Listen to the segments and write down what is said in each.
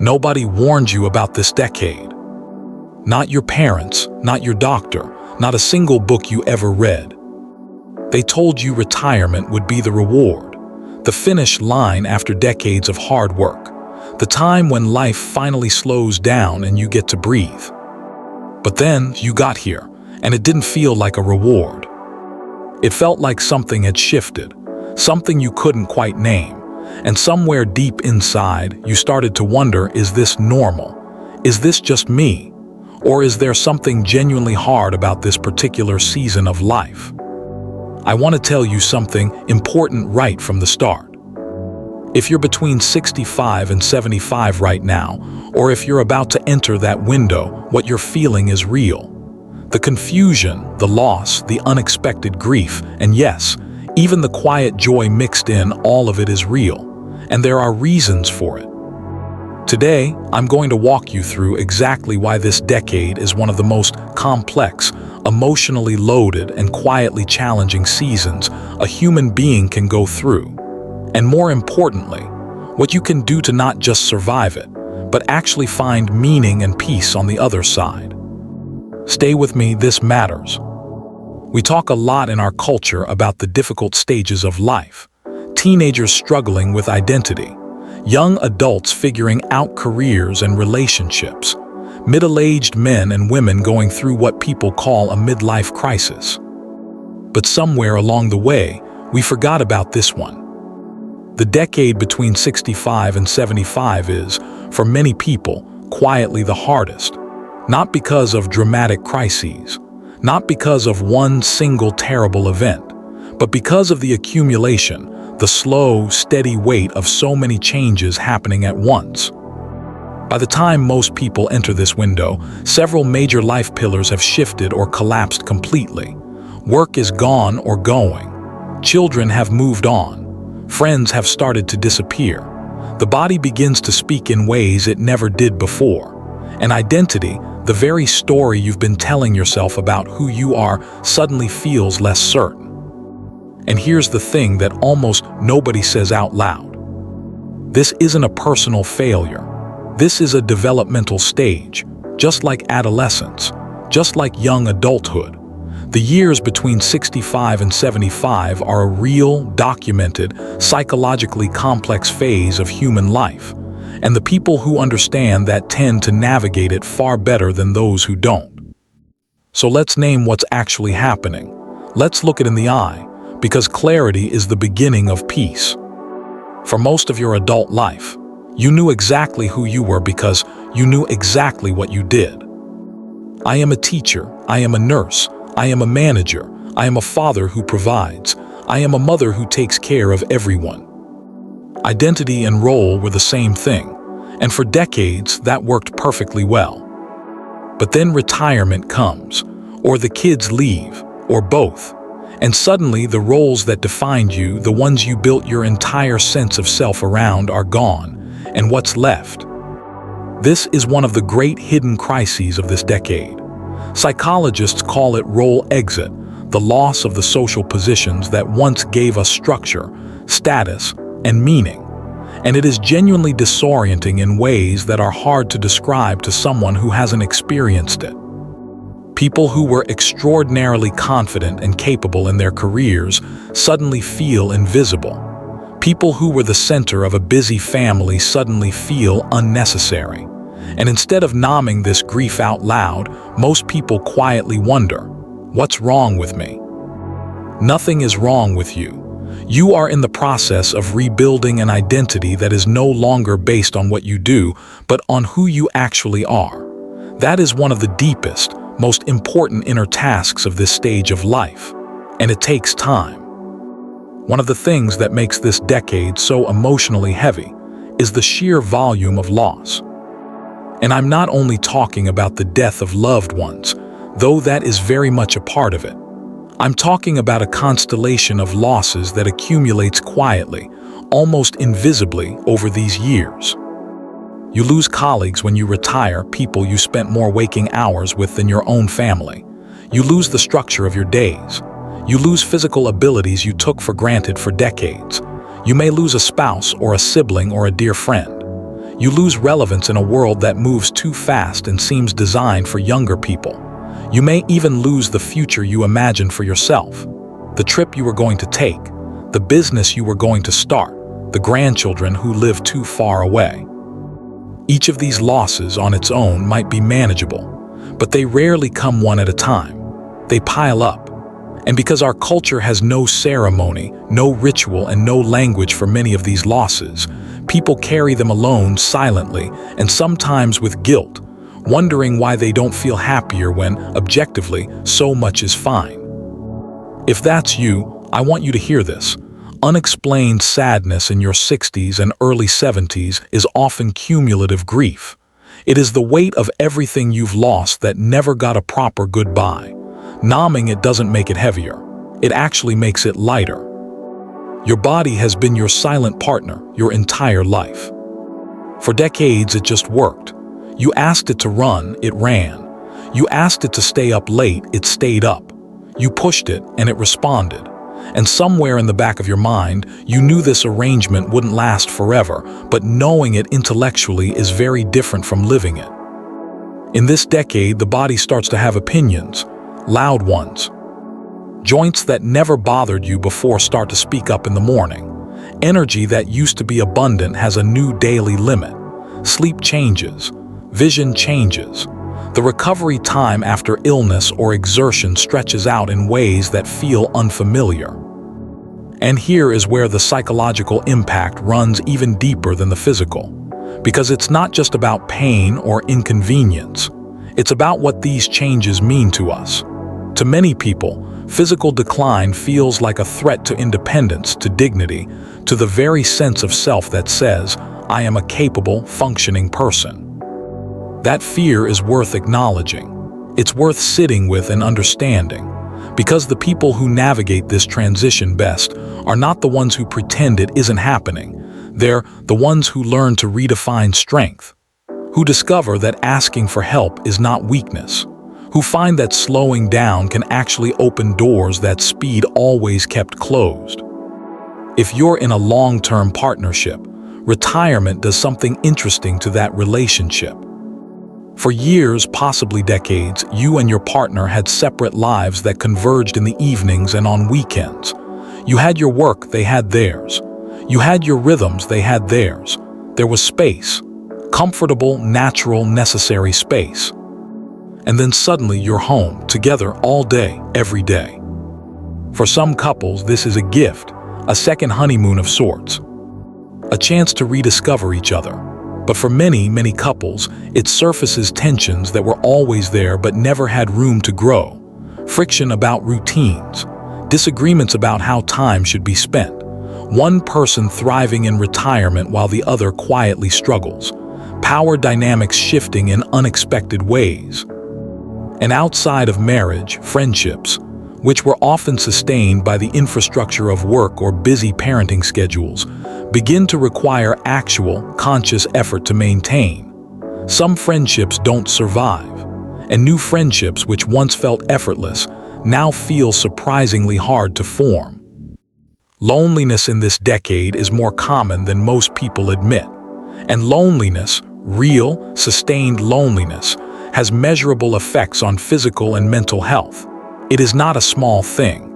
Nobody warned you about this decade. Not your parents, not your doctor, not a single book you ever read. They told you retirement would be the reward, the finish line after decades of hard work, the time when life finally slows down and you get to breathe. But then you got here, and it didn't feel like a reward. It felt like something had shifted, something you couldn't quite name, and somewhere deep inside you started to wonder, is this normal? Is this just me? Or is there something genuinely hard about this particular season of life? I want to tell you something important right from the start. If you're between 65 and 75 right now, or if you're about to enter that window, what you're feeling is real. The confusion, the loss, the unexpected grief, and yes, even the quiet joy mixed in, all of it is real, and there are reasons for it. Today, I'm going to walk you through exactly why this decade is one of the most complex, emotionally loaded, and quietly challenging seasons a human being can go through. And more importantly, what you can do to not just survive it, but actually find meaning and peace on the other side. Stay with me, this matters. We talk a lot in our culture about the difficult stages of life. Teenagers struggling with identity, young adults figuring out careers and relationships, middle-aged men and women going through what people call a midlife crisis. But somewhere along the way, we forgot about this one. The decade between 65 and 75 is, for many people, quietly the hardest. Not because of dramatic crises, not because of one single terrible event, but because of the accumulation, the slow, steady weight of so many changes happening at once. By the time most people enter this window, several major life pillars have shifted or collapsed completely. Work is gone or going. Children have moved on. Friends have started to disappear. The body begins to speak in ways it never did before. And identity, the very story you've been telling yourself about who you are, suddenly feels less certain. And here's the thing that almost nobody says out loud. This isn't a personal failure. This is a developmental stage, just like adolescence, just like young adulthood. The years between 65 and 75 are a real, documented, psychologically complex phase of human life, and the people who understand that tend to navigate it far better than those who don't. So let's name what's actually happening. Let's look it in the eye, because clarity is the beginning of peace. For most of your adult life, you knew exactly who you were because you knew exactly what you did. I am a teacher, I am a nurse, I am a manager, I am a father who provides, I am a mother who takes care of everyone. Identity and role were the same thing, and for decades that worked perfectly well. But then retirement comes, or the kids leave, or both, and suddenly the roles that defined you, the ones you built your entire sense of self around, are gone, and what's left? This is one of the great hidden crises of this decade. Psychologists call it role exit, the loss of the social positions that once gave us structure, status, and meaning. And it is genuinely disorienting in ways that are hard to describe to someone who hasn't experienced it. People who were extraordinarily confident and capable in their careers suddenly feel invisible. People who were the center of a busy family suddenly feel unnecessary. And instead of numbing this grief out loud, most people quietly wonder, what's wrong with me? Nothing is wrong with you. You are in the process of rebuilding an identity that is no longer based on what you do, but on who you actually are. That is one of the deepest, most important inner tasks of this stage of life, and it takes time. One of the things that makes this decade so emotionally heavy is the sheer volume of loss. And I'm not only talking about the death of loved ones, though that is very much a part of it. I'm talking about a constellation of losses that accumulates quietly, almost invisibly, over these years. You lose colleagues when you retire, people you spent more waking hours with than your own family. You lose the structure of your days. You lose physical abilities you took for granted for decades. You may lose a spouse or a sibling or a dear friend. You lose relevance in a world that moves too fast and seems designed for younger people. You may even lose the future you imagined for yourself. The trip you were going to take, the business you were going to start, the grandchildren who live too far away. Each of these losses on its own might be manageable, but they rarely come one at a time. They pile up. And because our culture has no ceremony, no ritual, and no language for many of these losses, people carry them alone silently and sometimes with guilt, wondering why they don't feel happier when, objectively, so much is fine. If that's you, I want you to hear this. Unexplained sadness in your 60s and early 70s is often cumulative grief. It is the weight of everything you've lost that never got a proper goodbye. Numbing it doesn't make it heavier. It actually makes it lighter. Your body has been your silent partner your entire life. For decades, it just worked. You asked it to run, it ran. You asked it to stay up late, it stayed up. You pushed it, and it responded. And somewhere in the back of your mind, you knew this arrangement wouldn't last forever, but knowing it intellectually is very different from living it. In this decade, the body starts to have opinions, loud ones. Joints that never bothered you before start to speak up in the morning. Energy that used to be abundant has a new daily limit. Sleep changes. Vision changes. The recovery time after illness or exertion stretches out in ways that feel unfamiliar. And here is where the psychological impact runs even deeper than the physical. Because it's not just about pain or inconvenience. It's about what these changes mean to us. To many people, physical decline feels like a threat to independence, to dignity, to the very sense of self that says, I am a capable, functioning person. That fear is worth acknowledging. It's worth sitting with and understanding. Because the people who navigate this transition best are not the ones who pretend it isn't happening. They're the ones who learn to redefine strength, who discover that asking for help is not weakness, who find that slowing down can actually open doors that speed always kept closed. If you're in a long-term partnership, retirement does something interesting to that relationship. For years, possibly decades, you and your partner had separate lives that converged in the evenings and on weekends. You had your work, they had theirs. You had your rhythms, they had theirs. There was space. Comfortable, natural, necessary space. And then suddenly you're home, together all day, every day. For some couples, this is a gift, a second honeymoon of sorts. A chance to rediscover each other. But for many, many couples, it surfaces tensions that were always there but never had room to grow. Friction about routines. Disagreements about how time should be spent. One person thriving in retirement while the other quietly struggles. Power dynamics shifting in unexpected ways. And outside of marriage, friendships, which were often sustained by the infrastructure of work or busy parenting schedules, begin to require actual, conscious effort to maintain. Some friendships don't survive, and new friendships which once felt effortless now feel surprisingly hard to form. Loneliness in this decade is more common than most people admit, and loneliness, real, sustained loneliness, has measurable effects on physical and mental health. It is not a small thing.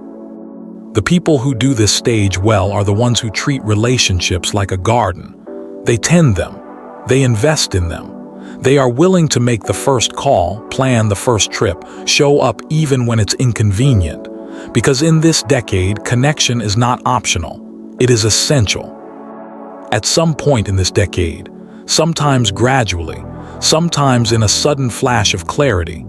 The people who do this stage well are the ones who treat relationships like a garden. They tend them. They invest in them. They are willing to make the first call, plan the first trip, show up even when it's inconvenient. Because in this decade, connection is not optional. It is essential. At some point in this decade, sometimes gradually, sometimes in a sudden flash of clarity,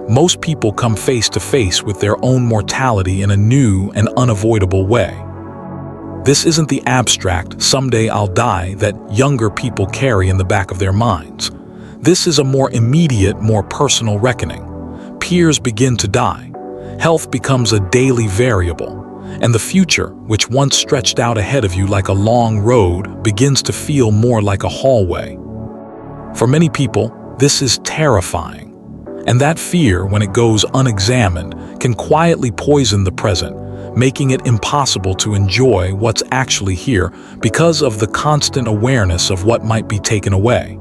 most people come face to face with their own mortality in a new and unavoidable way. This isn't the abstract, someday I'll die, that younger people carry in the back of their minds. This is a more immediate, more personal reckoning. Peers begin to die. Health becomes a daily variable. And the future, which once stretched out ahead of you like a long road, begins to feel more like a hallway. For many people, this is terrifying. And that fear, when it goes unexamined, can quietly poison the present, making it impossible to enjoy what's actually here because of the constant awareness of what might be taken away.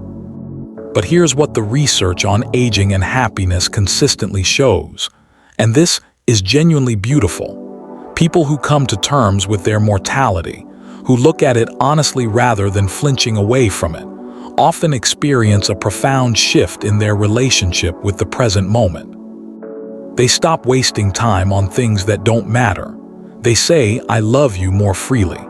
But here's what the research on aging and happiness consistently shows, and this is genuinely beautiful. People who come to terms with their mortality, who look at it honestly rather than flinching away from it, often experience a profound shift in their relationship with the present moment. They stop wasting time on things that don't matter. They say, "I love you" more freely.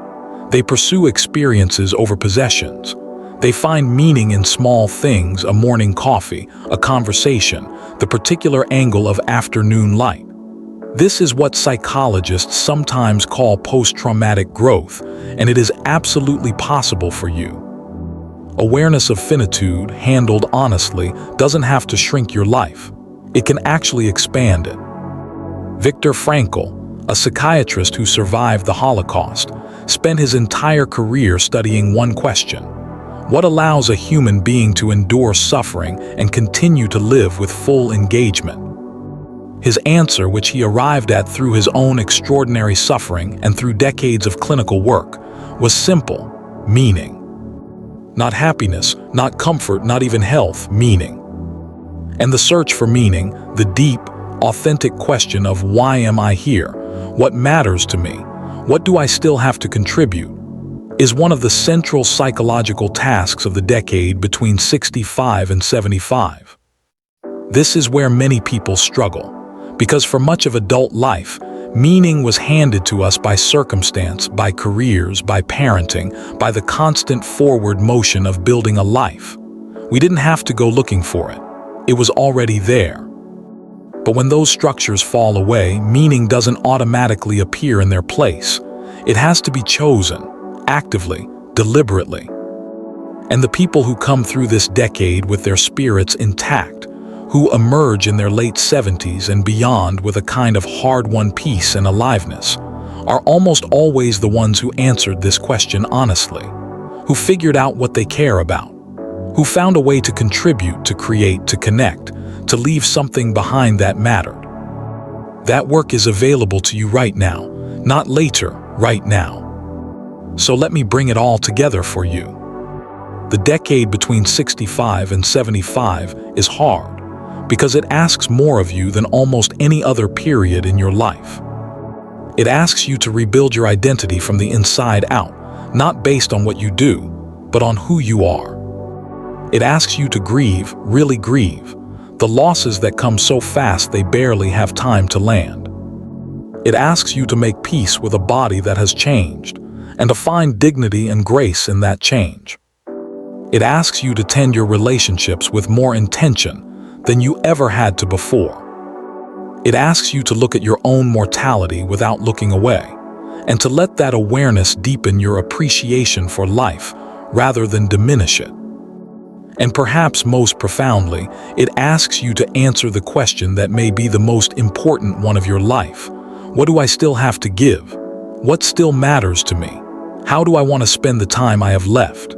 They pursue experiences over possessions. They find meaning in small things: a morning coffee, a conversation, the particular angle of afternoon light. This is what psychologists sometimes call post-traumatic growth, and it is absolutely possible for you. Awareness of finitude, handled honestly, doesn't have to shrink your life. It can actually expand it. Viktor Frankl, a psychiatrist who survived the Holocaust, spent his entire career studying one question: what allows a human being to endure suffering and continue to live with full engagement? His answer, which he arrived at through his own extraordinary suffering and through decades of clinical work, was simple: meaning. Not happiness, not comfort, not even health, meaning. And the search for meaning, the deep, authentic question of why am I here? What matters to me? What do I still have to contribute? Is one of the central psychological tasks of the decade between 65 and 75. This is where many people struggle, because for much of adult life, meaning was handed to us by circumstance, by careers, by parenting, by the constant forward motion of building a life. We didn't have to go looking for it. It was already there. But when those structures fall away, meaning doesn't automatically appear in their place. It has to be chosen, actively, deliberately. And the people who come through this decade with their spirits intact, who emerge in their late 70s and beyond with a kind of hard-won peace and aliveness, are almost always the ones who answered this question honestly, who figured out what they care about, who found a way to contribute, to create, to connect, to leave something behind that mattered. That work is available to you right now, not later, right now. So let me bring it all together for you. The decade between 65 and 75 is hard, because it asks more of you than almost any other period in your life. It asks you to rebuild your identity from the inside out, not based on what you do, but on who you are. It asks you to grieve, really grieve, the losses that come so fast they barely have time to land. It asks you to make peace with a body that has changed, and to find dignity and grace in that change. It asks you to tend your relationships with more intention than you ever had to before. It asks you to look at your own mortality without looking away, and to let that awareness deepen your appreciation for life rather than diminish it. And perhaps most profoundly, it asks you to answer the question that may be the most important one of your life. What do I still have to give? What still matters to me? How do I want to spend the time I have left?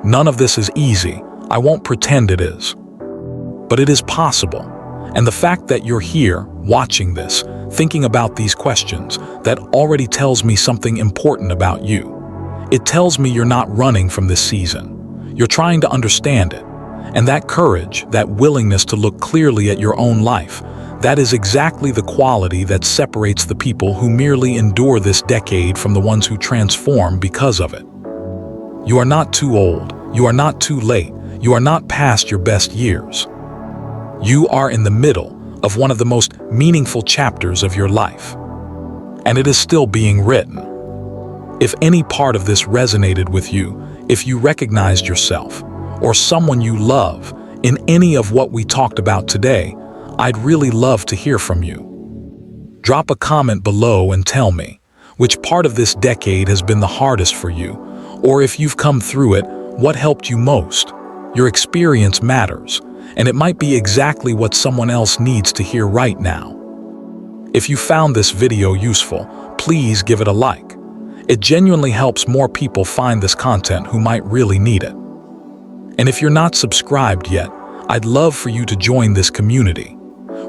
None of this is easy. I won't pretend it is. But it is possible. And the fact that you're here, watching this, thinking about these questions, that already tells me something important about you. It tells me you're not running from this season. You're trying to understand it. And that courage, that willingness to look clearly at your own life, that is exactly the quality that separates the people who merely endure this decade from the ones who transform because of it. You are not too old. You are not too late. You are not past your best years. You are in the middle of one of the most meaningful chapters of your life. And it is still being written. If any part of this resonated with you, if you recognized yourself or someone you love in any of what we talked about today, I'd really love to hear from you. Drop a comment below and tell me which part of this decade has been the hardest for you, or if you've come through it, what helped you most. Your experience matters, and it might be exactly what someone else needs to hear right now. If you found this video useful, please give it a like. It genuinely helps more people find this content who might really need it. And if you're not subscribed yet, I'd love for you to join this community.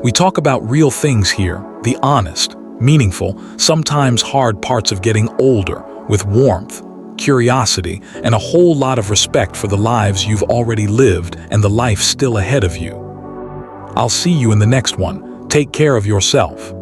We talk about real things here, the honest, Meaningful, sometimes hard parts of getting older, with warmth, curiosity, and a whole lot of respect for the lives you've already lived and the life still ahead of you. I'll see you in the next one. Take care of yourself.